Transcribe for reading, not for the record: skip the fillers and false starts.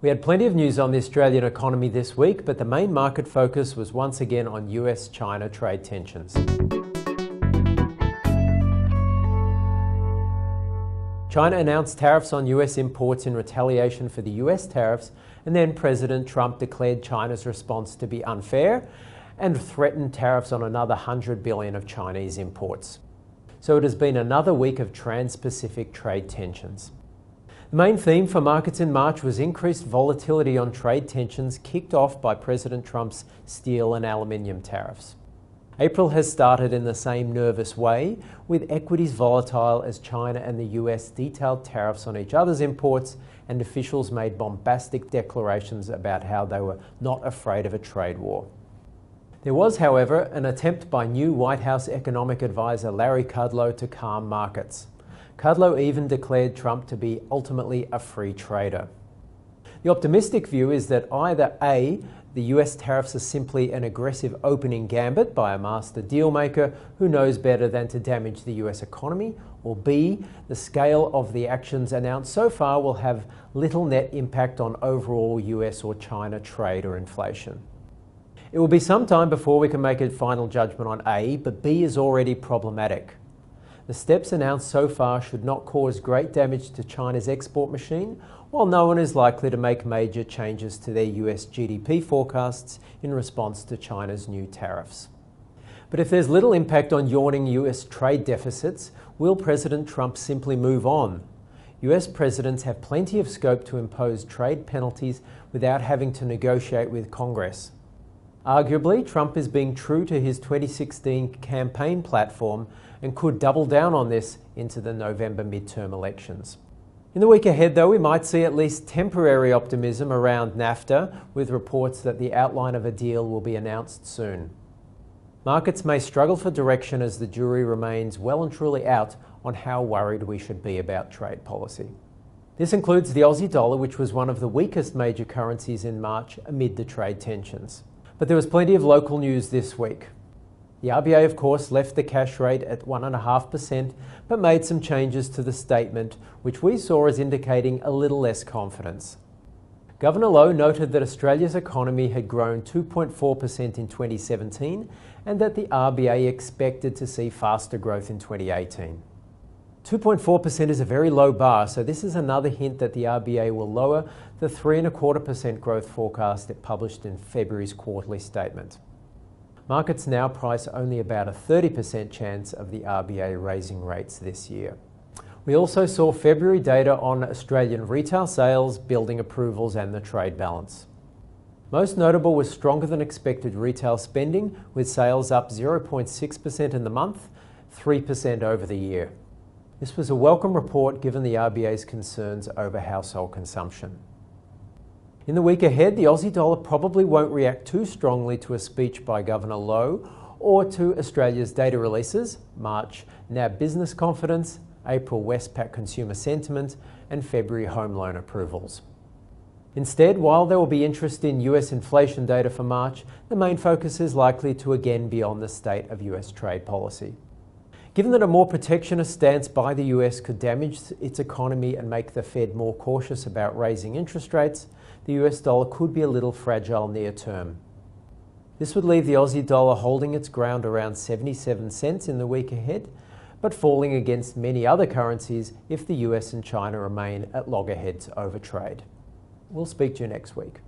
We had plenty of news on the Australian economy this week, but the main market focus was once again on US-China trade tensions. China announced tariffs on US imports in retaliation for the US tariffs, and then President Trump declared China's response to be unfair and threatened tariffs on another $100 billion of Chinese imports. So it has been another week of trans-Pacific trade tensions. The main theme for markets in March was increased volatility on trade tensions kicked off by President Trump's steel and aluminium tariffs. April has started in the same nervous way, with equities volatile as China and the US detailed tariffs on each other's imports, and officials made bombastic declarations about how they were not afraid of a trade war. There was, however, an attempt by new White House economic advisor Larry Callow to calm markets. Callow even declared Trump to be ultimately a free trader. The optimistic view is that either A, the US tariffs are simply an aggressive opening gambit by a master dealmaker who knows better than to damage the US economy, or B, the scale of the actions announced so far will have little net impact on overall US or China trade or inflation. It will be some time before we can make a final judgment on A, but B is already problematic. The steps announced so far should not cause great damage to China's export machine, while no one is likely to make major changes to their US GDP forecasts in response to China's new tariffs. But if there's little impact on yawning US trade deficits, will President Trump simply move on? US presidents have plenty of scope to impose trade penalties without having to negotiate with Congress. Arguably, Trump is being true to his 2016 campaign platform and could double down on this into the November midterm elections. In the week ahead, though, we might see at least temporary optimism around NAFTA, with reports that the outline of a deal will be announced soon. Markets may struggle for direction as the jury remains well and truly out on how worried we should be about trade policy. This includes the Aussie dollar, which was one of the weakest major currencies in March amid the trade tensions. But there was plenty of local news this week. The RBA, of course, left the cash rate at 1.5%, but made some changes to the statement, which we saw as indicating a little less confidence. Governor Lowe noted that Australia's economy had grown 2.4% in 2017 and that the RBA expected to see faster growth in 2018. 2.4% is a very low bar, so this is another hint that the RBA will lower the 3.25% growth forecast it published in February's quarterly statement. Markets now price only about a 30% chance of the RBA raising rates this year. We also saw February data on Australian retail sales, building approvals and the trade balance. Most notable was stronger than expected retail spending, with sales up 0.6% in the month, 3% over the year. This was a welcome report given the RBA's concerns over household consumption. In the week ahead, the Aussie dollar probably won't react too strongly to a speech by Governor Lowe or to Australia's data releases, March NAB business confidence, April Westpac consumer sentiment, and February home loan approvals. Instead, while there will be interest in US inflation data for March, the main focus is likely to again be on the state of US trade policy. Given that a more protectionist stance by the US could damage its economy and make the Fed more cautious about raising interest rates, the US dollar could be a little fragile near term. This would leave the Aussie dollar holding its ground around 77 cents in the week ahead, but falling against many other currencies if the US and China remain at loggerheads over trade. We'll speak to you next week.